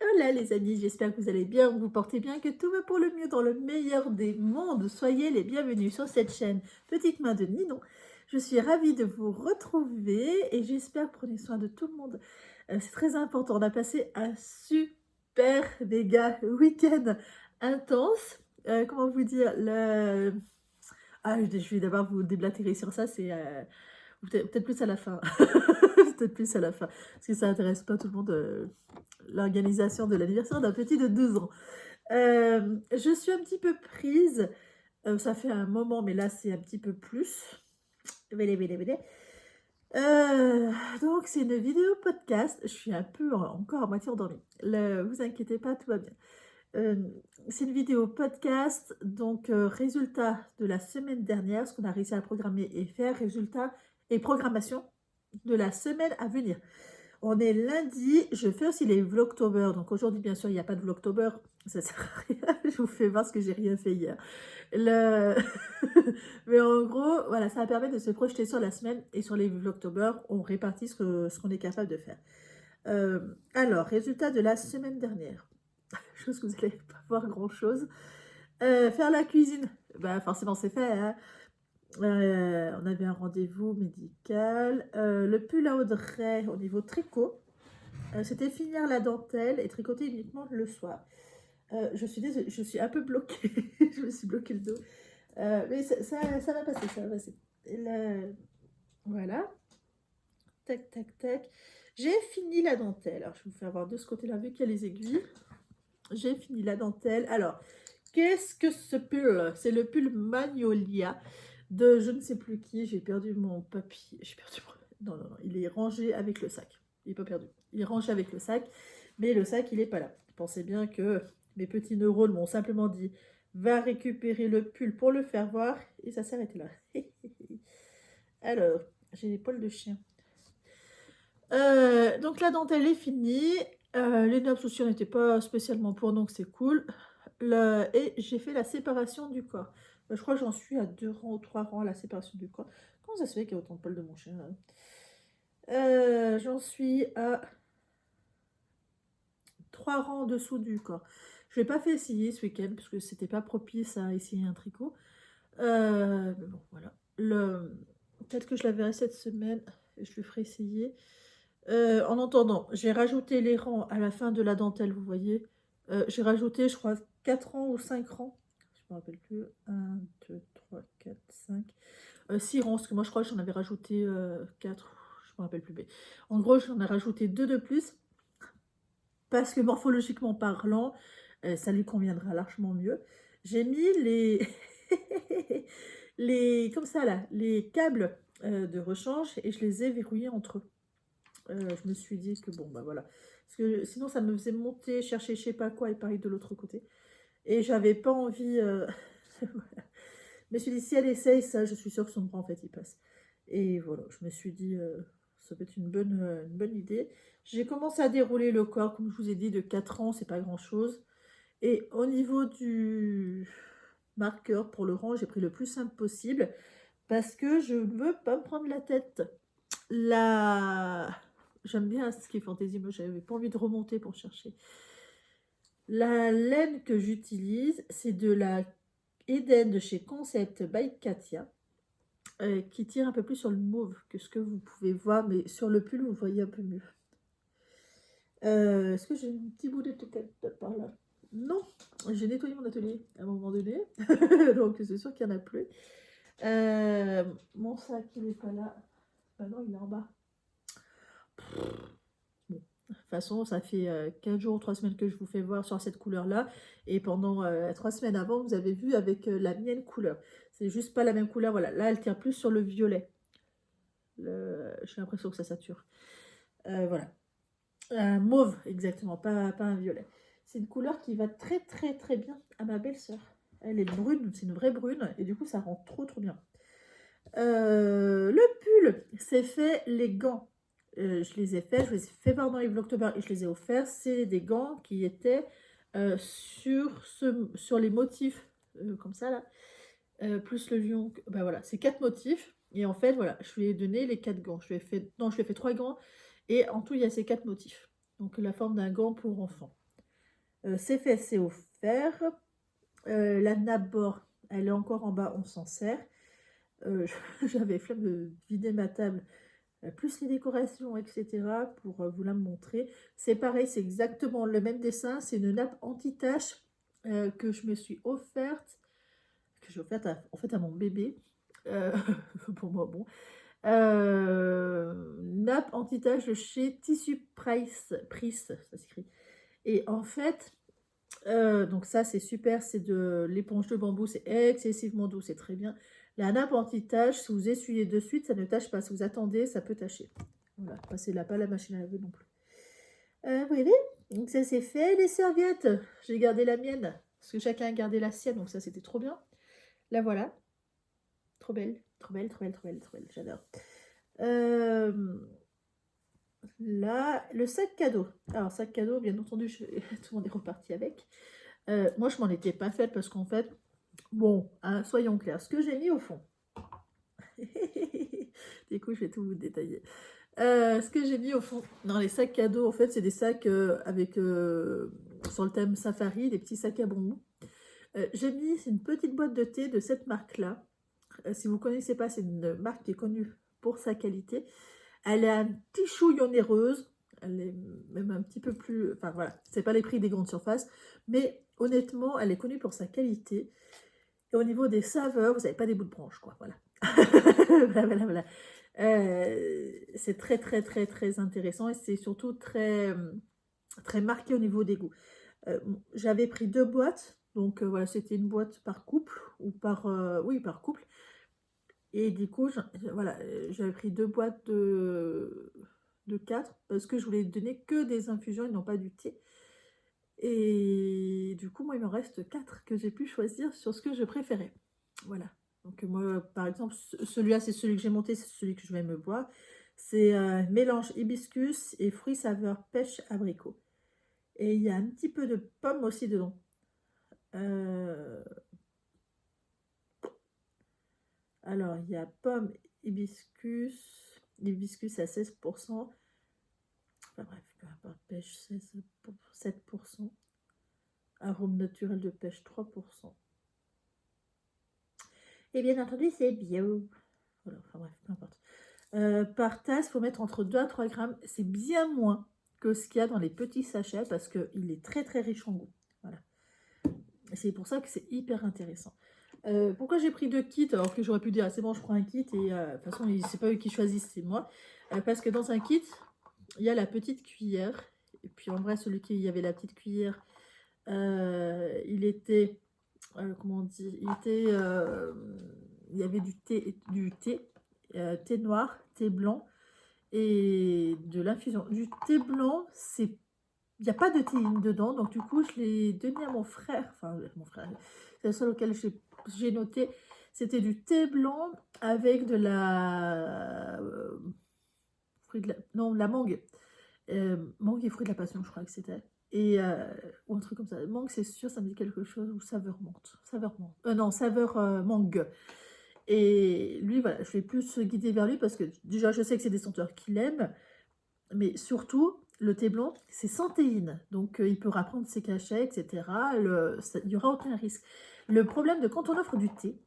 Hola les amis, j'espère que vous allez bien, que vous portez bien, que tout va pour le mieux dans le meilleur des mondes. Soyez les bienvenus sur cette chaîne Petite Main de Ninon. Je suis ravie de vous retrouver et j'espère que prenez soin de tout le monde. C'est très important, on a passé un super méga week-end intense. Comment vous dire je vais d'abord vous déblatérer sur ça, c'est peut-être plus à la fin. Peut-être plus à la fin, parce que ça intéresse pas tout le monde. L'organisation de l'anniversaire d'un petit de 12 ans. Je suis un petit peu prise, ça fait un moment, mais là, c'est un petit peu plus. Vélé, vélé, vélé. Donc c'est une vidéo podcast. Je suis un peu encore à moitié endormie. Vous inquiétez pas, tout va bien. C'est une vidéo podcast, donc résultat de la semaine dernière, ce qu'on a réussi à programmer et faire, résultat et programmation de la semaine à venir. On est lundi, je fais aussi les Vlogtober. Donc aujourd'hui, bien sûr, il n'y a pas de Vlogtober. Ça sert à rien. Je vous fais voir ce que j'ai rien fait hier. Le... Mais en gros, voilà, ça va permettre de se projeter sur la semaine et sur les Vlogtober. On répartit ce qu'on est capable de faire. Alors, résultat de la semaine dernière. Chose que vous n'allez pas voir grand-chose. Faire la cuisine. Bah, forcément, c'est fait, hein. On avait un rendez-vous médical. Le pull à Audrey au niveau tricot. C'était finir la dentelle et tricoter uniquement le soir. Je suis désolée, je suis un peu bloquée. Je me suis bloqué le dos. Mais ça va passer, ça va passer. Voilà. Tac, tac, tac. J'ai fini la dentelle. Alors, je vais vous faire voir de ce côté-là, vu qu'il y a les aiguilles. J'ai fini la dentelle. Alors, qu'est-ce que ce pull? C'est le pull Magnolia de je ne sais plus qui. J'ai perdu mon papier. J'ai perdu mon... Non, non, non. Il est rangé avec le sac. Il n'est pas perdu. Il est rangé avec le sac. Mais le sac, il n'est pas là. Pensez bien que mes petits neurones m'ont simplement dit va récupérer le pull pour le faire voir. Et ça s'est arrêté là. Alors, j'ai les poils de chien. Donc la dentelle est finie. Les nappes aussi n'étaient pas spécialement pour, donc c'est cool. Et j'ai fait la séparation du corps. Je crois que j'en suis à 2 rangs ou 3 rangs à la séparation du corps. Comment ça se fait qu'il y a autant de poils de mon chien là? J'en suis à 3 rangs en dessous du corps. Je ne l'ai pas fait essayer ce week-end parce que c'était pas propice à essayer un tricot. Mais bon, voilà. Peut-être que je la verrai cette semaine et je le ferai essayer. En entendant, j'ai rajouté les rangs à la fin de la dentelle, vous voyez. J'ai rajouté, je crois, 4 rangs ou 5 rangs. Je me rappelle plus. 1, 2, 3, 4, 5. 6 rangs, parce que moi, je crois que j'en avais rajouté 4. Je me rappelle plus. Mais en gros, j'en ai rajouté 2 de plus. Parce que morphologiquement parlant, ça lui conviendra largement mieux. J'ai mis les... comme ça, là, les câbles de rechange et je les ai verrouillés entre eux. Je me suis dit que bon, bah voilà. Parce que sinon, ça me faisait monter, chercher je sais pas quoi et pareil de l'autre côté. Et j'avais pas envie. Voilà. Je me suis dit, si elle essaye ça, je suis sûre que son bras, en fait, il passe. Et voilà, je me suis dit, ça peut être une bonne idée. J'ai commencé à dérouler le corps, comme je vous ai dit, de 4 ans, c'est pas grand-chose. Et au niveau du marqueur pour le rang, j'ai pris le plus simple possible parce que je ne veux pas me prendre la tête. J'aime bien ce qui est fantaisie, moi j'avais pas envie de remonter pour chercher. La laine que j'utilise, c'est de la Eden de chez Concept by Katia, qui tire un peu plus sur le mauve que ce que vous pouvez voir, mais sur le pull, vous voyez un peu mieux. Est-ce que j'ai un petit bout d'étiquette par là? Non, j'ai nettoyé mon atelier à un moment donné, donc c'est sûr qu'il n'y en a plus. Mon sac, il n'est pas là. Ah non, il est en bas. Bon, de toute façon, ça fait 15 jours ou 3 semaines que je vous fais voir sur cette couleur-là. Et pendant 3 semaines avant, vous avez vu avec la mienne couleur. C'est juste pas la même couleur. Voilà, là, elle tient plus sur le violet. J'ai l'impression que ça sature. Voilà. Un mauve, exactement, pas un violet. C'est une couleur qui va très très très bien à ma belle-sœur. Elle est brune, c'est une vraie brune, et du coup ça rend trop trop bien. Le pull, c'est fait les gants. Je les ai faits, je les ai fait voir dans les Vlogtober et je les ai offerts. C'est des gants qui étaient sur les motifs comme ça là, plus le lion. Ben voilà, c'est 4 motifs. Et en fait, voilà, je lui ai donné les 4 gants. Je lui ai fait 3 gants et en tout, il y a ces 4 motifs. Donc la forme d'un gant pour enfant. C'est fait, c'est offert. La nappe bord, elle est encore en bas, on s'en sert. J'avais flemme de vider ma table, plus les décorations, etc. pour vous la montrer. C'est pareil, c'est exactement le même dessin. C'est une nappe anti-tache que je me suis offerte, que j'ai offerte en fait à mon bébé. Euh, pour moi, bon. Nappe anti-tache de chez Tissu Price, ça s'écrit. Et en fait, donc ça c'est super, c'est de l'éponge de bambou, c'est excessivement doux, c'est très bien. La nappe anti-tache, si vous essuyez de suite, ça ne tâche pas. Si vous attendez, ça peut tacher. Voilà, passez là pas la machine à laver non plus. Voilà, donc ça c'est fait. Les serviettes, j'ai gardé la mienne, parce que chacun a gardé la sienne, donc ça c'était trop bien. La voilà, trop belle, trop belle, trop belle, trop belle, trop belle, j'adore. Là, le sac cadeau. Alors, sac cadeau, bien entendu, tout le monde est reparti avec. Moi, je m'en étais pas faite parce qu'en fait, bon, hein, soyons clairs, ce que j'ai mis au fond. Du coup, je vais tout vous détailler. Ce que j'ai mis au fond dans les sacs cadeaux, en fait, c'est des sacs avec sur le thème safari, des petits sacs à bonbons. J'ai mis une petite boîte de thé de cette marque-là. Si vous ne connaissez pas, c'est une marque qui est connue pour sa qualité. Elle est un petit chouille onéreuse. Elle est même un petit peu plus... Enfin voilà, c'est pas les prix des grandes surfaces. Mais honnêtement, elle est connue pour sa qualité. Et au niveau des saveurs, vous n'avez pas des bouts de branche, quoi. Voilà. Voilà. C'est très, très, très, très intéressant. Et c'est surtout très, très marqué au niveau des goûts. J'avais pris 2 boîtes. Donc voilà, c'était une boîte par couple. Ou par... oui, par couple. Et du coup, voilà, j'avais pris 2 boîtes de 4 parce que je voulais donner que des infusions et non pas du thé. Et du coup, moi, il me reste 4 que j'ai pu choisir sur ce que je préférais. Voilà. Donc moi, par exemple, celui-là, c'est celui que j'ai monté, c'est celui que je vais me boire. C'est mélange hibiscus et fruits saveur pêche abricot. Et il y a un petit peu de pomme aussi dedans. Alors, il y a pomme, hibiscus à 16%. Enfin bref, peu importe, pêche 16 pour 7%. Arôme naturel de pêche 3%. Et bien entendu, c'est bio. Voilà, enfin bref, peu importe. Par tasse, il faut mettre entre 2 à 3 grammes. C'est bien moins que ce qu'il y a dans les petits sachets parce qu'il est très très riche en goût. Voilà. C'est pour ça que c'est hyper intéressant. Pourquoi j'ai pris 2 kits alors que j'aurais pu dire c'est bon, je prends un kit et de toute façon, c'est pas eux qui choisissent, c'est moi. Parce que dans un kit, il y a la petite cuillère. Et puis en vrai, celui qui y avait la petite cuillère, il était, comment on dit, il y avait du thé noir, thé blanc et de l'infusion. Du thé blanc, il n'y a pas de théine dedans, donc du coup, je l'ai donné à mon frère. Enfin, mon frère, c'est le seul auquel j'ai noté. C'était du thé blanc avec de la... non, la mangue. Mangue et fruit de la passion, je crois que c'était. Et, ou un truc comme ça. Mangue, c'est sûr, ça me dit quelque chose. Ou saveur menthe. Saveur menthe. Non, saveur mangue. Et lui, voilà, je vais plus se guider vers lui parce que déjà, je sais que c'est des senteurs qu'il aime. Mais surtout, le thé blanc, c'est sans théine. Donc, il peut reprendre ses cachets, etc. Il n'y aura aucun risque. Le problème de quand on offre du thé,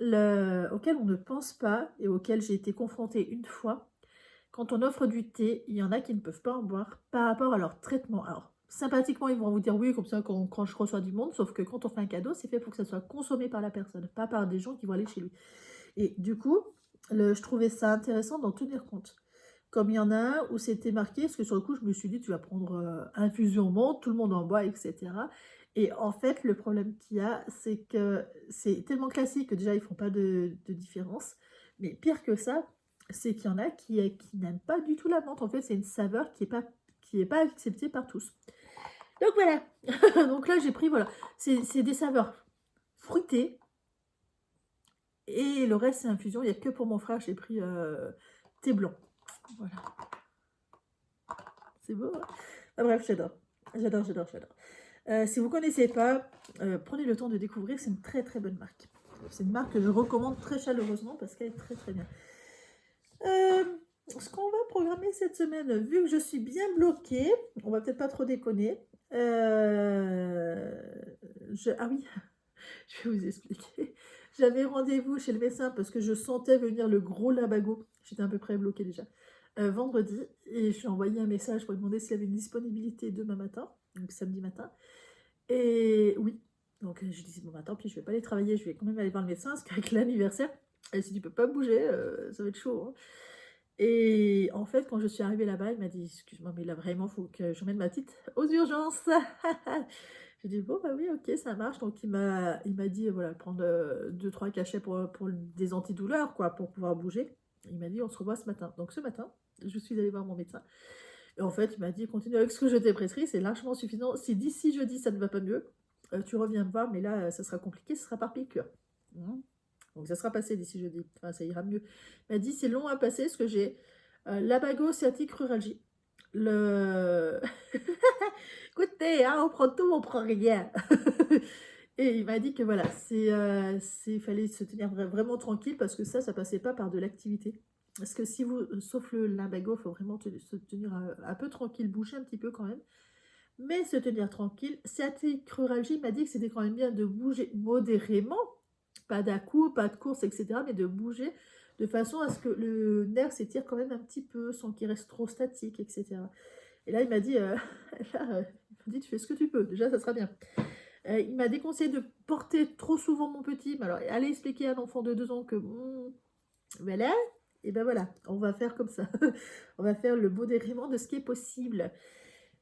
auquel on ne pense pas et auquel j'ai été confrontée une fois, quand on offre du thé, il y en a qui ne peuvent pas en boire par rapport à leur traitement. Alors, sympathiquement, ils vont vous dire oui, comme ça, quand je reçois du monde, sauf que quand on fait un cadeau, c'est fait pour que ça soit consommé par la personne, pas par des gens qui vont aller chez lui. Et du coup, je trouvais ça intéressant d'en tenir compte. Comme il y en a un où c'était marqué, parce que sur le coup, je me suis dit, tu vas prendre infusion menthe, tout le monde en boit, etc. Et en fait, le problème qu'il y a, c'est que c'est tellement classique que déjà, ils ne font pas de différence. Mais pire que ça, c'est qu'il y en a qui n'aiment pas du tout la menthe. En fait, c'est une saveur qui est pas acceptée par tous. Donc voilà. Donc là, j'ai pris, voilà, c'est des saveurs fruitées. Et le reste, c'est infusion. Il n'y a que pour mon frère, j'ai pris thé blanc. Voilà. C'est beau, hein. Ah, bref, j'adore. J'adore, j'adore, j'adore. Si vous ne connaissez pas, prenez le temps de découvrir. C'est une très, très bonne marque. C'est une marque que je recommande très chaleureusement parce qu'elle est très, très bien. ce qu'on va programmer cette semaine, vu que je suis bien bloquée, on va peut-être pas trop déconner. Ah oui, je vais vous expliquer. J'avais rendez-vous chez le médecin parce que je sentais venir le gros labago. J'étais à peu près bloquée déjà. Vendredi, et je lui ai envoyé un message pour lui demander s'il y avait une disponibilité demain matin, donc samedi matin. Et oui, donc je dis bon, bah, tant pis, je vais pas aller travailler, je vais quand même aller voir le médecin parce qu'avec l'anniversaire, elle s'est dit, tu peux pas bouger, ça va être chaud, hein. Et en fait, quand je suis arrivée là-bas, il m'a dit, excuse-moi, mais là vraiment, il faut que j'emmène ma petite aux urgences. J'ai dit, bon, bah oui, ok, ça marche. Donc il m'a dit, voilà, prendre 2-3 cachets pour des antidouleurs, quoi, pour pouvoir bouger. Il m'a dit, on se revoit ce matin. Donc ce matin, je suis allée voir mon médecin. Et en fait, il m'a dit, continue avec ce que je t'ai prescrit, c'est largement suffisant. Si d'ici jeudi, ça ne va pas mieux, tu reviens me voir, mais là, ça sera compliqué, ce sera par piqûre. Donc ça sera passé d'ici jeudi, enfin ça ira mieux. Il m'a dit, c'est long à passer, parce que j'ai l'abago sciatique ruralgie. Le... Écoutez, hein, on prend tout, on prend rien. Et il m'a dit que voilà, il fallait se tenir vraiment tranquille, parce que ça passait pas par de l'activité. Parce que si vous, sauf le lumbago, il faut vraiment se tenir un peu tranquille, bouger un petit peu quand même, mais se tenir tranquille. Sciatique ruralgie, il m'a dit que c'était quand même bien de bouger modérément, pas d'à-coup, pas de course, etc., mais de bouger de façon à ce que le nerf s'étire quand même un petit peu, sans qu'il reste trop statique, etc. Et là, il m'a dit, tu fais ce que tu peux, déjà, ça sera bien. Il m'a déconseillé de porter trop souvent mon petit, mais alors, allez expliquer à un enfant de 2 ans que, voilà, et ben voilà, on va faire comme ça. On va faire le modérément de ce qui est possible.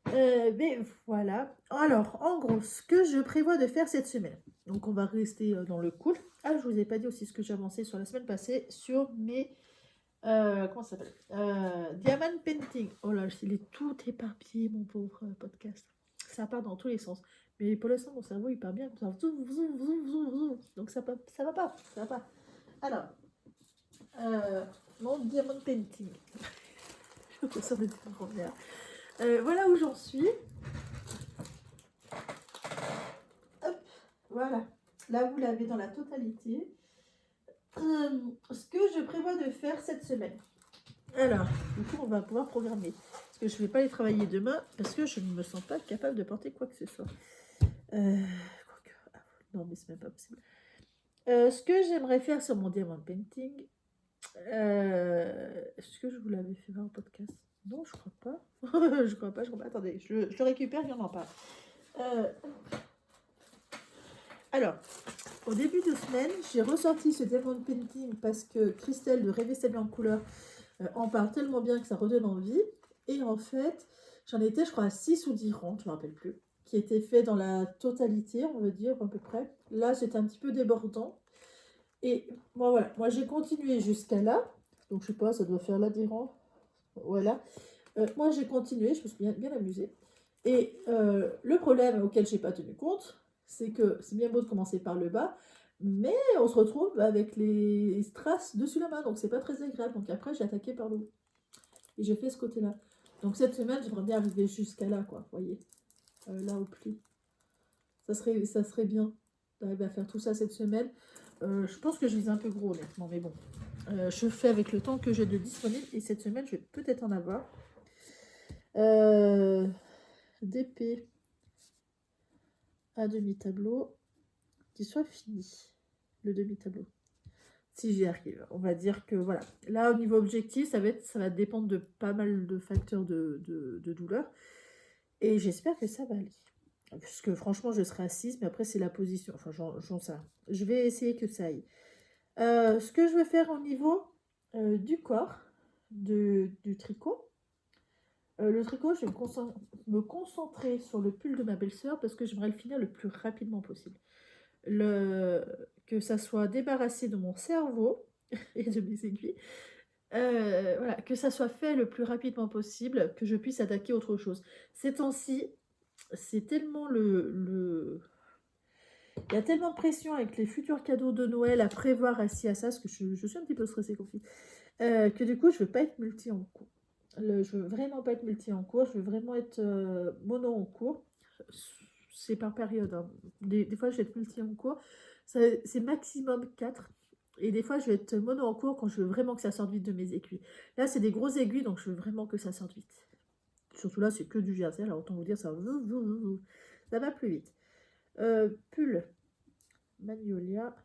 Mais voilà. Alors, en gros, ce que je prévois de faire cette semaine. Donc, on va rester dans le cool. Ah, je vous ai pas dit aussi ce que j'ai avancé sur la semaine passée sur mes... comment ça s'appelle Diamond Painting. Oh là, il est tout éparpillé, mon pauvre podcast. Ça part dans tous les sens. Mais pour l'instant, mon cerveau, il part bien. Donc, ça va pas. Ça va pas. Alors, mon Diamond Painting. Je me sens de grand-mère. Voilà où j'en suis. Hop, voilà. Là, vous l'avez dans la totalité. Ce que je prévois de faire cette semaine. Alors, du coup, on va pouvoir programmer. Parce que je ne vais pas aller travailler demain, parce que je ne me sens pas capable de porter quoi que ce soit. Non, mais c'est même pas possible. Ce que j'aimerais faire sur mon diamond painting, est-ce que je vous l'avais fait voir en podcast? Non, je crois pas. je crois pas. Attendez, je le récupère, il y en a pas. Alors, au début de semaine, j'ai ressorti ce diamond painting parce que Christelle de Rêver sa vie en couleur en parle tellement bien que ça redonne envie. Et en fait, j'en étais, je crois, à 6 ou 10 rangs, je ne me rappelle plus, qui étaient faits dans la totalité, on va dire, à peu près. Là, c'était un petit peu débordant. Et bon, voilà, moi j'ai continué jusqu'à là. Donc, je sais pas, ça doit faire là 10 rangs. Voilà. Moi, j'ai continué, je me suis bien amusée. Et le problème auquel je n'ai pas tenu compte, c'est que c'est bien beau de commencer par le bas, mais on se retrouve avec les strass dessus la main, donc c'est pas très agréable. Donc après, j'ai attaqué par le haut. Et j'ai fait ce côté-là. Donc cette semaine, j'aimerais bien arriver jusqu'à là, quoi, vous voyez. Là au pli. Ça serait bien d'arriver à faire tout ça cette semaine. Je pense que je vise un peu gros, honnêtement, mais bon. Je fais avec le temps que j'ai de disponible, et cette semaine, je vais peut-être en avoir. DP à demi-tableau qui soit fini, le demi-tableau. Si j'y arrive, on va dire que voilà. Là, au niveau objectif, ça va dépendre de pas mal de facteurs de douleur. Et j'espère que ça va aller. Parce que franchement, je serai assise, mais après, c'est la position. Enfin, j'en sais rien. Je vais essayer que ça aille. Ce que je veux faire au niveau du corps, du tricot. Le tricot, je vais me concentrer sur le pull de ma belle-sœur parce que j'aimerais le finir le plus rapidement possible. Que ça soit débarrassé de mon cerveau et de mes aiguilles. Voilà, que ça soit fait le plus rapidement possible, que je puisse attaquer autre chose. Ces temps-ci, c'est tellement il y a tellement de pression avec les futurs cadeaux de Noël à prévoir à ci à ça, parce que je suis un petit peu stressée, confie, que du coup, je veux pas être multi en cours. Je veux vraiment pas être multi en cours, je veux vraiment être mono en cours. C'est par période, hein. Des fois, je vais être multi en cours. C'est maximum 4. Et des fois, je vais être mono en cours quand je veux vraiment que ça sorte vite de mes aiguilles. Là, c'est des grosses aiguilles, donc je veux vraiment que ça sorte vite. Surtout là, c'est que du jersey, alors autant vous dire, ça va plus vite. Pull, Magnolia,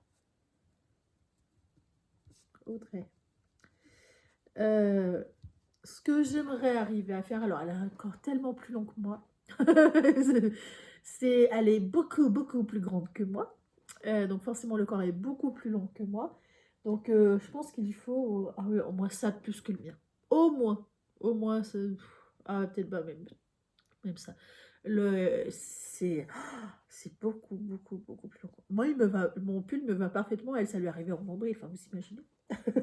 Audrey. Ce que j'aimerais arriver à faire, alors elle est encore tellement plus longue que moi. Elle est beaucoup, beaucoup plus grande que moi. Donc forcément, le corps est beaucoup plus long que moi. Donc je pense qu'il faut ah oui, au moins ça de plus que le mien. Au moins. Au moins, ah, peut-être pas même ça. C'est beaucoup, beaucoup, beaucoup plus long. Moi, mon pull me va parfaitement. Elle, ça lui arrivait en nombril. Enfin, vous imaginez.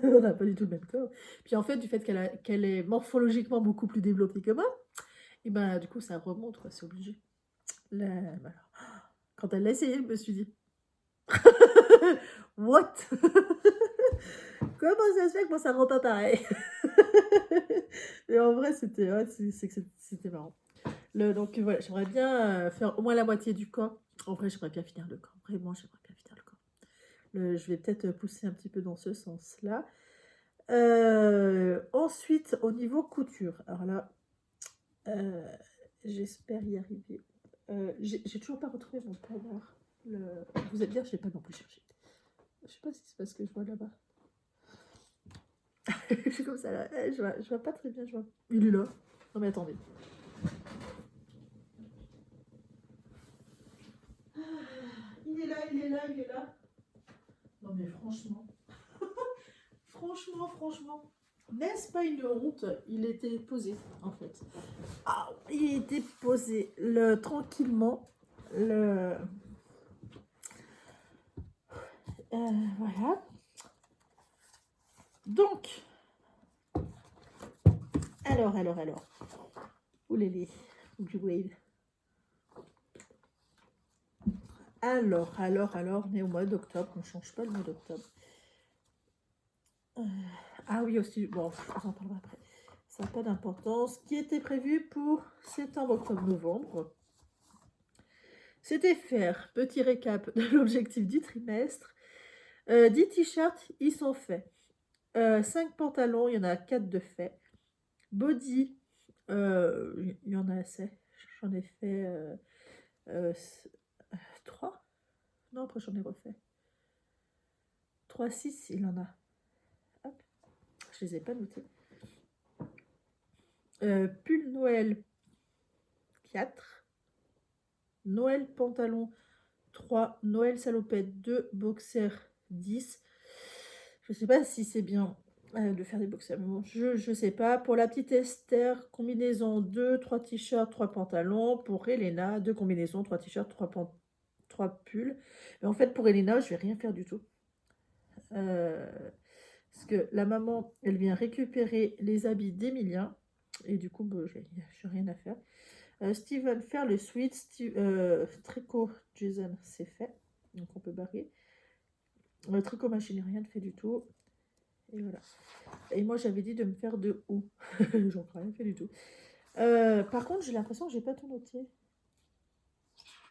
On n'a pas du tout le même corps. Puis en fait, du fait qu'elle est morphologiquement beaucoup plus développée que moi, et ben du coup, ça remonte, quoi. C'est obligé. Voilà. Quand elle l'a essayé, je me suis dit, what? Comment ça se fait que moi ça rend pas pareil? Et en vrai, c'était marrant. Donc voilà, j'aimerais bien faire au moins la moitié du corps. En vrai, j'aimerais bien finir le corps. Vraiment, j'aimerais bien finir le corps. Je vais peut-être pousser un petit peu dans ce sens-là. Ensuite, au niveau couture. Alors là, j'espère y arriver. J'ai toujours pas retrouvé mon planeur. Vous êtes bien, je l'ai pas non plus cherché. Je sais pas si c'est parce que je vois là-bas. Je suis comme ça là. Je vois pas très bien. Il est là. Non mais attendez. Il est là, il est là, il est là. Non mais franchement. franchement. N'est-ce pas une honte? Il était posé en fait. Ah, il était posé tranquillement. Voilà. Donc, alors. Oulélé, du wave. Alors, on est au mois d'octobre, on ne change pas le mois d'octobre. Ah oui, aussi, bon, je vous en parlerai après. Ça n'a pas d'importance. Ce qui était prévu pour septembre, octobre, novembre, c'était faire, petit récap de l'objectif du trimestre. 10 t-shirts, ils sont faits. 5 pantalons, il y en a 4 de faits. Body, il y en a assez. J'en ai fait 3. Non, après j'en ai refait. 3, 6, il en a. Hop, je les ai pas notés. Pull Noël 4. Noël pantalon 3. Noël salopette 2. Boxer 10. Je sais pas si c'est bien de faire des boxers. Mais bon, je sais pas. Pour la petite Esther, combinaison 2, 3 t-shirts, 3 pantalons. Pour Elena, 2 combinaisons, 3 t-shirts, 3 pulls. Mais en fait, pour Elena, je vais rien faire du tout. Parce que la maman, elle vient récupérer les habits d'Emilien. Et du coup, je n'ai rien à faire. Steven, faire le sweat. Tricot, Jason, c'est fait. Donc on peut barrer. Le tricot machine, rien de fait du tout. Et voilà. Et moi, j'avais dit de me faire de haut. J'en ai rien fait du tout. Par contre, j'ai l'impression que j'ai pas tout noté.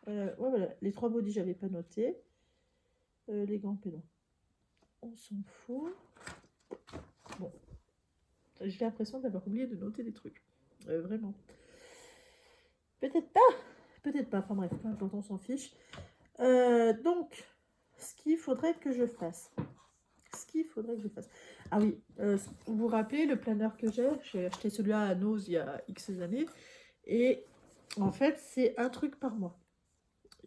Ouais, voilà. Les 3 bodys, j'avais pas noté. Les gants, pédons. On s'en fout. Bon. J'ai l'impression d'avoir oublié de noter des trucs. Vraiment. Peut-être pas. Enfin bref, peu importe, on s'en fiche. Donc, ce qu'il faudrait que je fasse. Ah oui, vous vous rappelez le planeur que j'ai acheté celui-là à Nose il y a X années. Et en fait, c'est un truc par mois.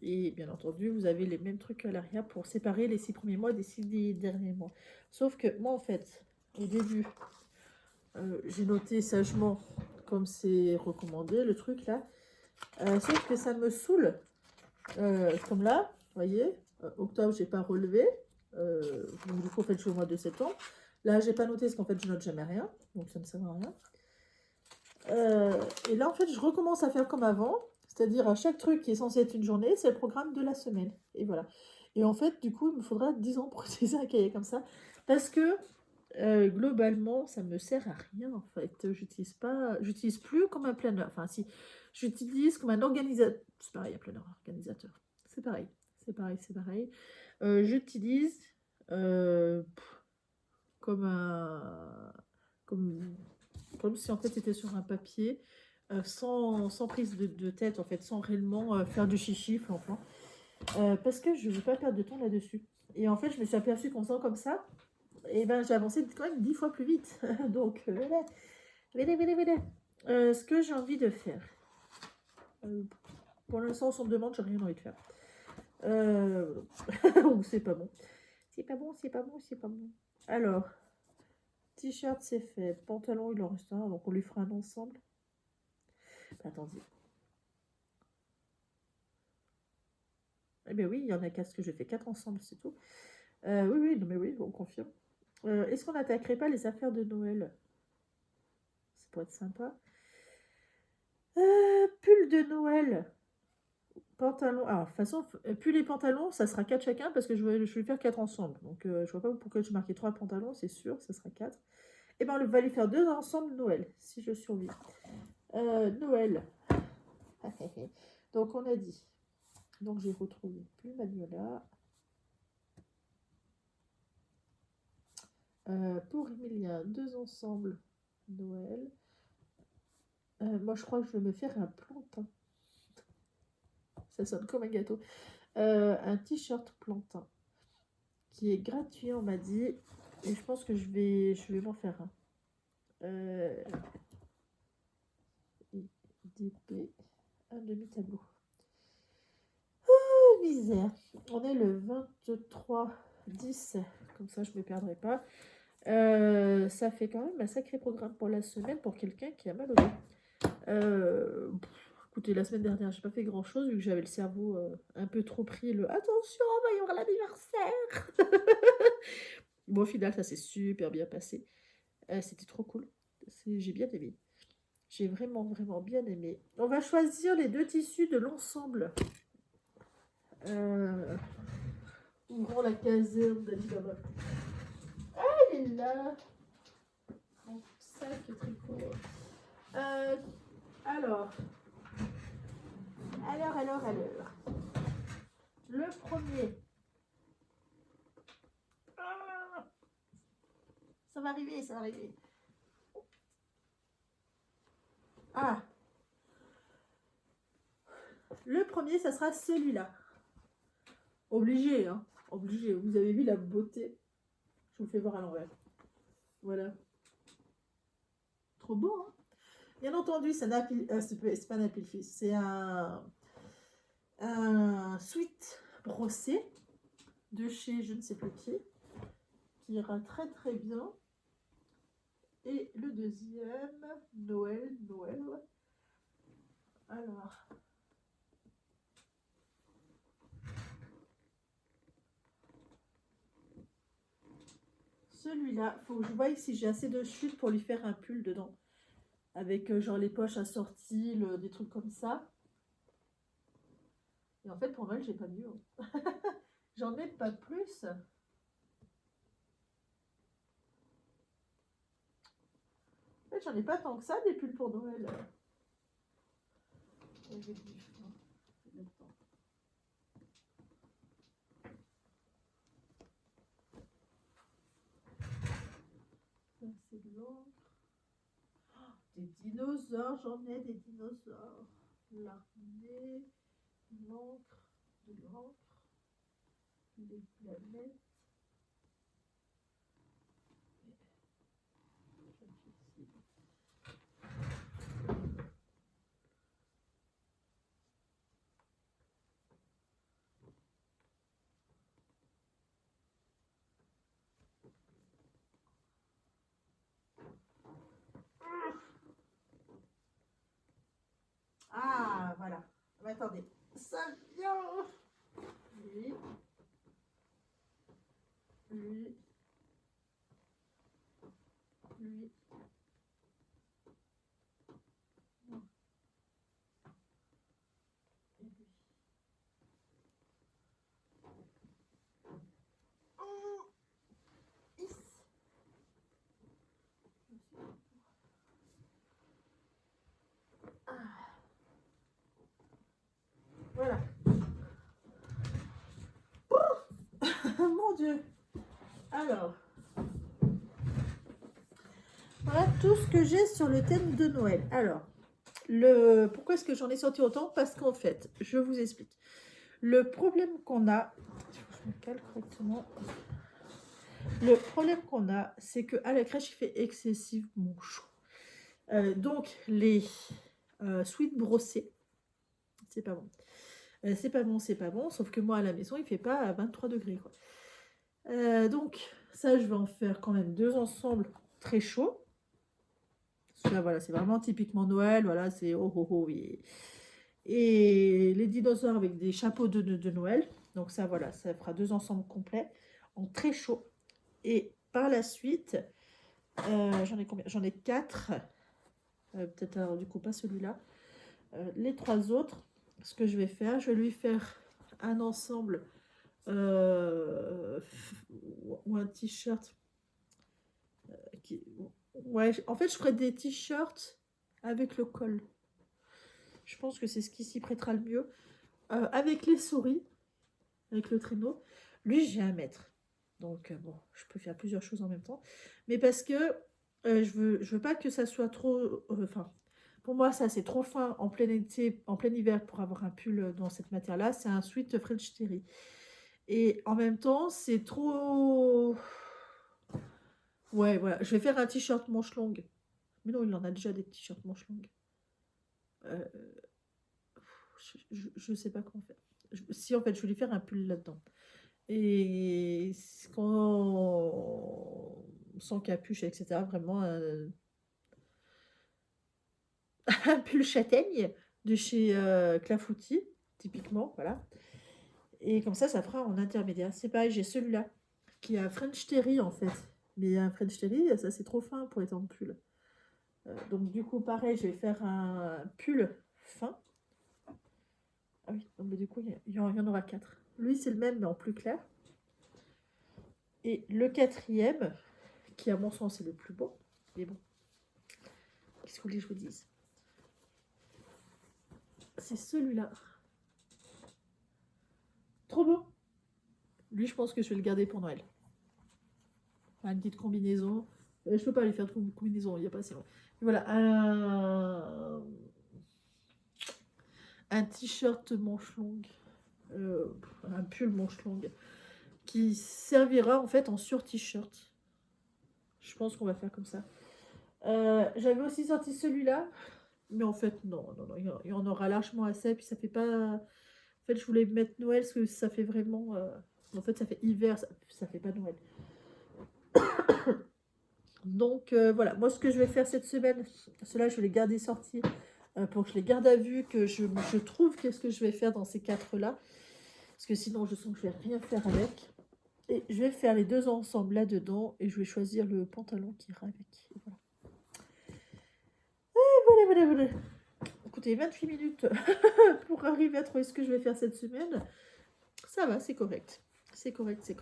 Et bien entendu, vous avez les mêmes trucs à l'arrière pour séparer les 6 premiers mois des 6 derniers mois. Sauf que moi, en fait, au début, j'ai noté sagement comme c'est recommandé, le truc là. Sauf que ça me saoule. Comme là, vous voyez, octobre, j'ai pas relevé. Donc du coup, en fait, je suis au mois de septembre. Là, j'ai pas noté parce qu'en fait, je note jamais rien. Donc ça ne sert à rien. Et là, en fait, je recommence à faire comme avant. C'est-à-dire, à chaque truc qui est censé être une journée, c'est le programme de la semaine. Et voilà. Et en fait, du coup, il me faudra 10 ans pour utiliser un cahier comme ça. Parce que, globalement, ça me sert à rien, en fait. J'utilise plus comme un planeur. Enfin, si, j'utilise comme un organisateur. C'est pareil, un planeur organisateur. C'est pareil. J'utilise Comme un... Comme, comme si en fait c'était sur un papier, sans prise de tête, en fait, sans réellement faire du chichi, enfin. Parce que je ne veux pas perdre de temps là-dessus. Et en fait, je me suis aperçue qu'en faisant comme ça, et ben, j'ai avancé quand même 10 fois plus vite. Donc, voilà. Voilà. Ce que j'ai envie de faire. Pour l'instant, on me demande, j'ai rien envie de faire. C'est pas bon. C'est pas bon. Alors, t-shirt, c'est fait. Pantalon, il en reste un, donc on lui fera un ensemble. Attendez. Eh bien oui, il y en a 4 que j'ai fait 4 ensemble, c'est tout. Oui, non mais oui, on confirme. Est-ce qu'on n'attaquerait pas les affaires de Noël? Ça pourrait être sympa. Pull de Noël. Pantalon. Alors, de toute façon, pull et pantalon, ça sera 4 chacun parce que je vais faire 4 ensemble. Donc, je vois pas pourquoi je marquais 3 pantalons, c'est sûr, ça sera 4. Et ben, on va lui faire 2 ensemble Noël, si je survis. Noël. Donc, on a dit. Donc, j'ai retrouvé plus Magnolia. Pour Emilien, 2 ensemble Noël. Moi, je crois que je vais me faire un plantain. Ça sonne comme un gâteau. Un t-shirt plantain qui est gratuit, on m'a dit. Et je pense que je vais m'en faire un. IDP, un demi-tableau. Oh, misère. On est le 23/10. Comme ça, je ne me perdrai pas. Ça fait quand même un sacré programme pour la semaine pour quelqu'un qui a mal au dos. Écoutez, la semaine dernière, j'ai pas fait grand chose vu que j'avais le cerveau un peu trop pris. Attention, il va y avoir l'anniversaire. Bon, au final, ça s'est super bien passé. C'était trop cool. J'ai bien aimé. J'ai vraiment, vraiment bien aimé. On va choisir les 2 tissus de l'ensemble. Ouvrons la caserne d'Alibaba. Elle est là. Mon sac tricot. Alors. Le premier. Ça va arriver. Ah. Le premier, ça sera celui-là. Obligé, hein. Obligé. Vous avez vu la beauté. Je vous fais voir à l'envers. Voilà. Trop beau, hein. Bien entendu, c'est pas un applique-fils. C'est un sweat brossé de chez je ne sais plus qui ira très très bien. Et le deuxième, Noël. Alors, celui-là, faut que je voie si j'ai assez de chute pour lui faire un pull dedans. Avec genre les poches assorties, des trucs comme ça. Et en fait, pour Noël, j'ai pas mieux. J'en ai pas plus. En fait, j'en ai pas tant que ça des pulls pour Noël. C'est de l'encre. Des dinosaures, j'en ai des dinosaures. L'armée, l'encre, de l'encre, les planètes. Ah, voilà. Mais attendez. Ça vient. Lui. Lui. Lui. Non. Et lui. Oh. Is. Ah. Voilà. Oh. Mon Dieu. Alors, voilà tout ce que j'ai sur le thème de Noël. Alors, pourquoi est-ce que j'en ai sorti autant? Parce qu'en fait, je vous explique. Le problème qu'on a, il faut que je me cale correctement. Le problème qu'on a, c'est qu'à la crèche, il fait excessivement chaud. Donc, les sweats brossés, c'est pas bon. C'est pas bon, c'est pas bon. Sauf que moi, à la maison, il fait pas à 23 degrés, quoi. Donc, ça, je vais en faire quand même 2 ensembles très chauds. Là, voilà, c'est vraiment typiquement Noël. Voilà, c'est oh oh oh, oui. Et les dinosaures avec des chapeaux de Noël. Donc, ça, voilà, ça fera 2 ensembles complets en très chaud. Et par la suite, j'en ai combien? J'en ai 4. Peut-être alors, du coup, pas celui-là. Les 3 autres, ce que je vais faire, je vais lui faire un ensemble ou un t-shirt. Ouais, en fait, je ferai des t-shirts avec le col. Je pense que c'est ce qui s'y prêtera le mieux. Avec les souris, avec le traîneau. Lui, j'ai 1 mètre. Donc, bon, je peux faire plusieurs choses en même temps. Mais parce que je veux pas que ça soit trop... Enfin, pour moi, ça, c'est trop fin en plein été, en plein hiver pour avoir un pull dans cette matière-là. C'est un sweat French Terry. Et en même temps, c'est trop... Ouais, voilà. Je vais faire un t-shirt manche longue. Mais non, il en a déjà des t-shirts manches longues. Euh, je sais pas comment faire. Si, en fait, je voulais faire un pull là-dedans. Et sans capuche, etc. Vraiment un pull châtaigne de chez Clafoutis, typiquement. Voilà. Et comme ça fera en intermédiaire. C'est pareil, j'ai celui-là qui est un French Terry en fait. Mais un French Terry, ça c'est trop fin pour être en pull. Donc du coup, pareil, je vais faire un pull fin. Ah oui, donc, mais du coup, il y en aura 4. Lui, c'est le même, mais en plus clair. Et le 4e, qui à mon sens est le plus beau, mais bon, qu'est-ce que vous voulez que je vous dise? C'est celui-là. Trop beau. Lui, je pense que je vais le garder pour Noël. Une petite combinaison. Je peux pas lui faire de combinaison, il n'y a pas assez loin. Voilà, un t-shirt manche longue, un pull manche longue, qui servira en fait en sur-t-shirt. Je pense qu'on va faire comme ça. J'avais aussi sorti celui-là, mais en fait, non, il y en aura largement assez, puis ça fait pas... En fait, je voulais mettre Noël, parce que ça fait vraiment... En fait, ça fait hiver, ça fait pas Noël. Donc, voilà, moi, ce que je vais faire cette semaine, ceux-là, je vais les garder sortis pour que je les garde à vue, que je trouve qu'est-ce que je vais faire dans ces 4-là. Parce que sinon, je sens que je vais rien faire avec. Et je vais faire les 2 ensemble là-dedans, et je vais choisir le pantalon qui ira avec. Et voilà. Et voilà. Écoutez, 28 minutes pour arriver à trouver ce que je vais faire cette semaine. Ça va, c'est correct. C'est correct.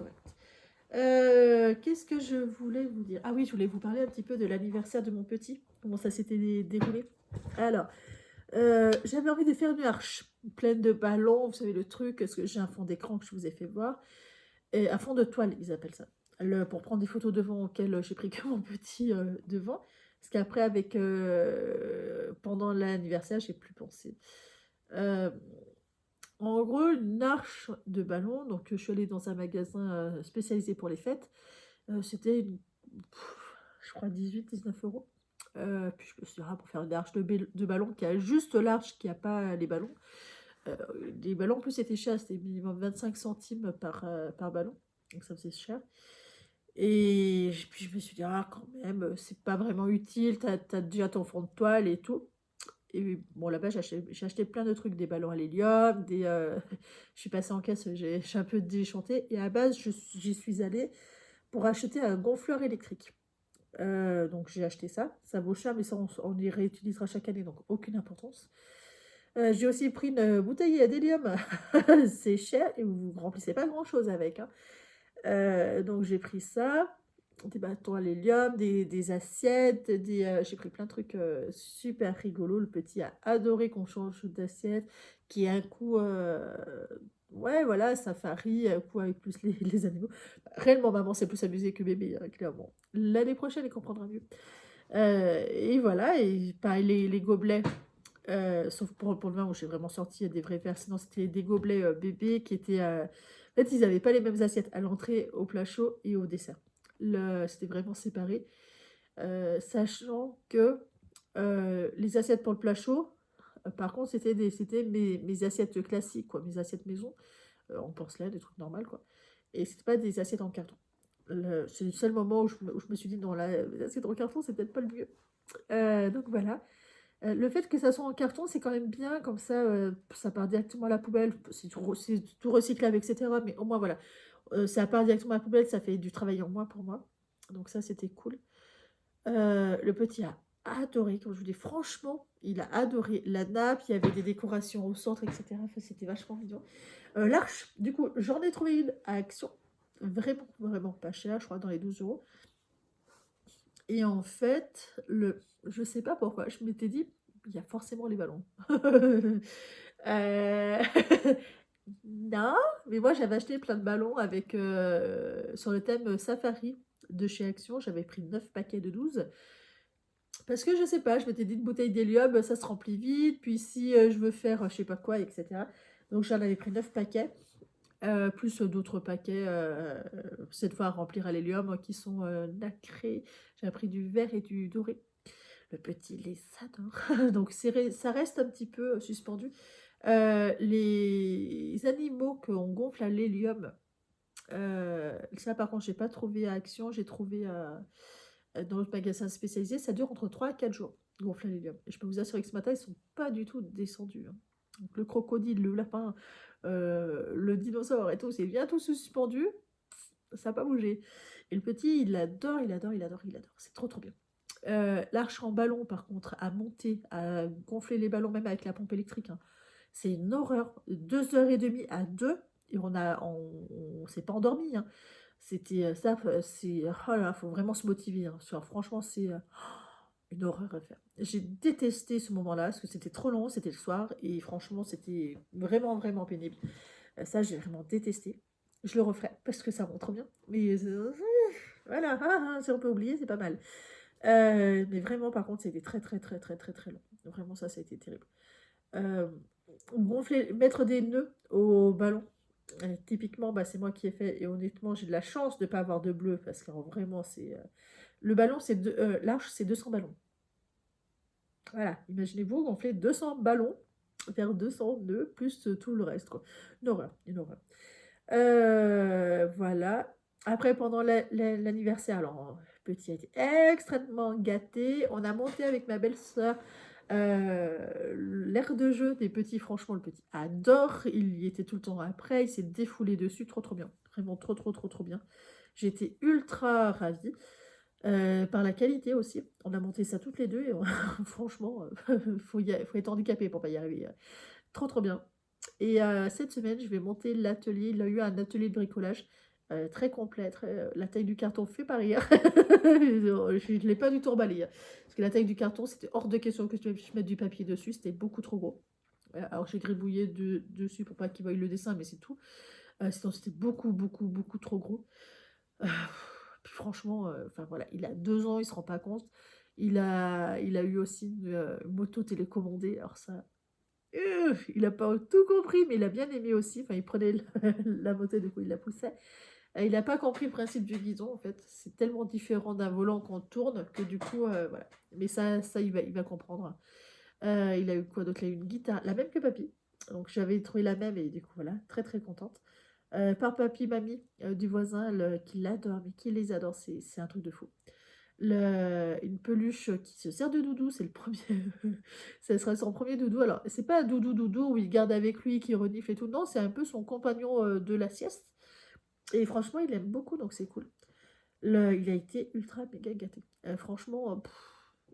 Qu'est-ce que je voulais vous dire? Ah oui, je voulais vous parler un petit peu de l'anniversaire de mon petit. Comment ça s'était déroulé. Alors, j'avais envie de faire une arche pleine de ballons. Vous savez le truc, parce que j'ai un fond d'écran que je vous ai fait voir. Et un fond de toile, ils appellent ça. Pour prendre des photos devant auxquelles j'ai pris que mon petit devant. Parce qu'après, pendant l'anniversaire, j'ai plus pensé. En gros, une arche de ballon. Donc, je suis allée dans un magasin spécialisé pour les fêtes. C'était, je crois, 18-19 €. Puis je me suis dit, pour faire une arche de ballon qui a juste l'arche, qui n'a pas les ballons. Les ballons, en plus, c'était cher. C'était minimum 25 centimes par ballon. Donc, ça faisait cher. Et puis, je me suis dit, quand même, c'est pas vraiment utile. T'as déjà ton fond de toile et tout. Et bon, là-bas, j'ai acheté plein de trucs, des ballons à l'hélium, je suis passée en caisse, j'ai un peu déchanté. Et à la base, j'y suis allée pour acheter un gonfleur électrique. Donc, j'ai acheté ça. Ça vaut cher, mais ça, on y réutilisera chaque année, donc aucune importance. J'ai aussi pris une bouteille d'hélium. C'est cher et vous ne remplissez pas grand-chose avec. Donc, j'ai pris ça. Des bâtons à l'hélium, des assiettes, j'ai pris plein de trucs super rigolos. Le petit a adoré qu'on change d'assiette, qui est un coup, ouais, voilà, safari, un coup avec plus les animaux. Réellement, maman s'est plus amusée que bébé, hein, clairement. L'année prochaine, elle comprendra mieux. Et voilà, et pareil, les gobelets, sauf pour le vin où j'ai vraiment sorti des vrais verres, sinon c'était des gobelets bébés qui étaient. En fait, ils n'avaient pas les mêmes assiettes à l'entrée, au plat chaud et au dessert. C'était vraiment séparé, sachant que les assiettes pour le plat chaud, par contre, c'était mes assiettes classiques, quoi, mes assiettes maison, en porcelaine, des trucs normaux, quoi. Et c'était pas des assiettes en carton. C'est le seul moment où je me suis dit, non, là, les assiettes en carton, c'est peut-être pas le mieux. Donc voilà. Le fait que ça soit en carton, c'est quand même bien, comme ça part directement à la poubelle. C'est tout recyclable, etc. Mais au moins, voilà. Ça part directement à la poubelle, ça fait du travail en moins pour moi. Donc ça, c'était cool. Le petit a adoré, comme je vous dis, franchement, il a adoré la nappe, il y avait des décorations au centre, etc. Enfin, c'était vachement mignon. L'arche, du coup, j'en ai trouvé une à Action, vraiment, vraiment pas cher, je crois dans les 12 €. Et en fait, je sais pas pourquoi, je m'étais dit, il y a forcément les ballons. Euh, Non, mais moi j'avais acheté plein de ballons sur le thème Safari de chez Action, j'avais pris 9 paquets de 12. Parce que je sais pas, je m'étais dit une bouteille d'hélium, ça se remplit vite, puis si je veux faire je sais pas quoi, etc. Donc j'en avais pris 9 paquets, plus d'autres paquets, cette fois à remplir à l'hélium, qui sont nacrés. J'ai pris du vert et du doré. Le petit les adore. Donc ça reste un petit peu suspendu. Les animaux qu'on gonfle à l'hélium, ça par contre, j'ai pas trouvé à Action, j'ai trouvé dans notre magasin spécialisé, ça dure entre 3 et 4 jours, gonfler à l'hélium. Et je peux vous assurer que ce matin, ils sont pas du tout descendus, hein. Donc le crocodile, le lapin, le dinosaure et tout, c'est bien tout suspendu, ça n'a pas bougé. Et le petit, il adore, il adore, il adore, il adore. C'est trop trop bien. L'arche en ballon, par contre, à monter, à gonfler les ballons, même avec la pompe électrique, hein, c'est une horreur. 2 h 30 à 2, et on s'est pas endormi, hein. C'était ça, oh là là, faut vraiment se motiver, hein. Franchement, c'est une horreur à faire. J'ai détesté ce moment-là parce que c'était trop long, c'était le soir, et franchement, c'était vraiment, vraiment pénible. Ça, j'ai vraiment détesté. Je le referai parce que ça montre bien. Mais voilà, si on peut oublier, c'est pas mal. Mais vraiment, par contre, c'était très, très, très, très, très, très long. Vraiment, ça a été terrible. Euh, mettre des nœuds au ballon. Typiquement, bah, c'est moi qui ai fait. Et honnêtement, j'ai de la chance de ne pas avoir de bleu parce que vraiment, c'est. Le ballon, l'arche, c'est 200 ballons. Voilà, imaginez-vous gonfler 200 ballons, faire 200 nœuds, plus tout le reste, quoi. Une horreur, une horreur. Voilà. Après, pendant l'anniversaire, alors, petit a été extrêmement gâté. On a monté avec ma belle-sœur l'aire de jeu des petits. Franchement, le petit adore. Il y était tout le temps après. Il s'est défoulé dessus. Trop, trop bien. Vraiment trop, trop, trop, trop bien. J'étais ultra ravie. Par la qualité aussi. On a monté ça toutes les deux et franchement, faut être handicapé pour pas y arriver. Trop, trop bien. Et cette semaine, je vais monter l'atelier. Il a eu un atelier de bricolage très complet. La taille du carton fait pas rire. Je ne l'ai pas du tout emballé, hein. Parce que la taille du carton, c'était hors de question que je mette du papier dessus. C'était beaucoup trop gros. Alors j'ai gribouillé dessus pour pas qu'il voie le dessin, mais c'est tout. Sinon, c'était beaucoup, beaucoup, beaucoup trop gros. Euh, Puis franchement, enfin voilà, il a 2 ans, il se rend pas compte. Il a eu aussi une moto télécommandée. Alors ça, il a pas tout compris, mais il a bien aimé aussi. Enfin, il prenait la moto, du coup, il la poussait. Il n'a pas compris le principe du guidon, en fait. C'est tellement différent d'un volant qu'on tourne que du coup, voilà. Mais ça il va comprendre. Il a eu quoi d'autre? Il a eu une guitare, la même que papy. Donc j'avais trouvé la même et du coup, voilà, très très contente. Par papy, mamie du voisin, qui l'adore, mais qui les adore, c'est un truc de fou. Une peluche qui se sert de doudou, c'est le premier. Ça sera son premier doudou. Alors, c'est pas un doudou doudou où il garde avec lui, qui renifle et tout. Non, c'est un peu son compagnon de la sieste. Et franchement, il aime beaucoup, donc c'est cool. Il a été ultra méga gâté. Franchement,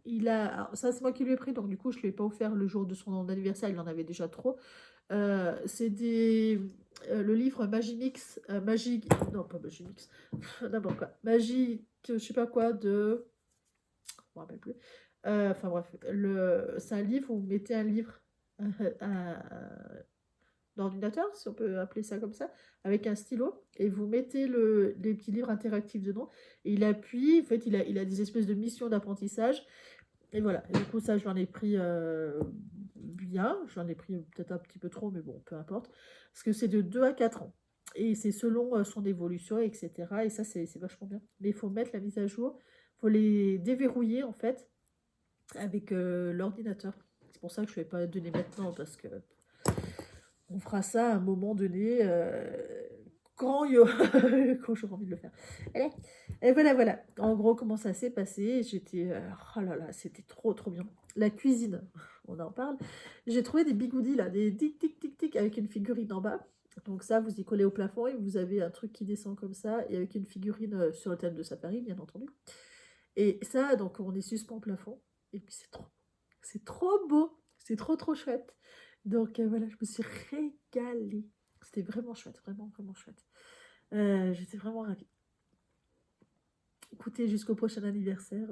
alors, ça, c'est moi qui lui ai pris, donc du coup, je ne lui ai pas offert le jour de son anniversaire, il en avait déjà trop. C'est le livre Magimix, non pas Magimix, n'importe quoi, Magie, je sais pas quoi, je me rappelle plus. Enfin bref, c'est un livre où vous mettez un livre, d'ordinateur, si on peut appeler ça comme ça, avec un stylo, et vous mettez les petits livres interactifs dedans, et il appuie, en fait, il a des espèces de missions d'apprentissage, et voilà. Et du coup, ça, j'en ai pris bien, j'en ai pris peut-être un petit peu trop, mais bon, peu importe, parce que c'est de 2 à 4 ans. Et c'est selon son évolution, etc. Et ça, c'est vachement bien. Mais il faut mettre la mise à jour, il faut les déverrouiller, en fait, avec l'ordinateur. C'est pour ça que je ne vais pas donner maintenant, parce que on fera ça à un moment donné, quand, quand j'aurai envie de le faire. Allez. Et voilà, voilà. En gros, comment ça s'est passé. J'étais... oh là là, c'était trop, trop bien. La cuisine, on en parle. J'ai trouvé des bigoudis, là, des tic, tic, tic, tic, avec une figurine en bas. Donc ça, vous y collez au plafond et vous avez un truc qui descend comme ça, et avec une figurine sur le thème de Safari, bien entendu. Et ça, donc, on est suspend au plafond. Et puis, c'est trop beau. C'est trop, trop chouette. Donc, voilà, je me suis régalée. C'était vraiment chouette, vraiment, vraiment chouette. J'étais vraiment ravie. Écoutez, jusqu'au prochain anniversaire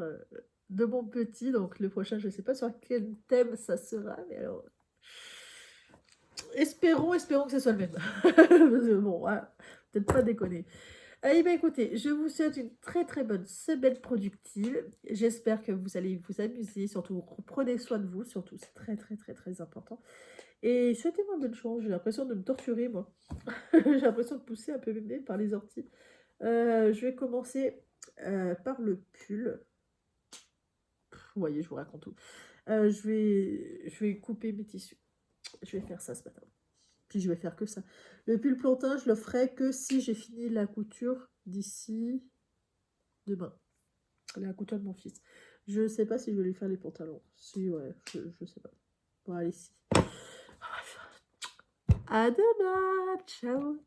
de mon petit. Donc, le prochain, je ne sais pas sur quel thème ça sera. Mais alors, espérons que ce soit le même. Bon, voilà, peut-être pas déconner. Eh bien, écoutez, je vous souhaite une très très bonne semaine productive. J'espère que vous allez vous amuser. Surtout, prenez soin de vous. Surtout, c'est très très très très important. Et souhaitez-moi bonne chance. J'ai l'impression de me torturer, moi. J'ai l'impression de pousser un peu mes nez par les orties. Je vais commencer par le pull. Vous voyez, je vous raconte tout. Je vais couper mes tissus. Je vais faire ça ce matin. Puis je vais faire que ça. Le pull plantain, je le ferai que si j'ai fini la couture d'ici demain. La couture de mon fils. Je ne sais pas si je vais lui faire les pantalons. Si, ouais, je sais pas. Bon, allez, si. À demain. Ciao.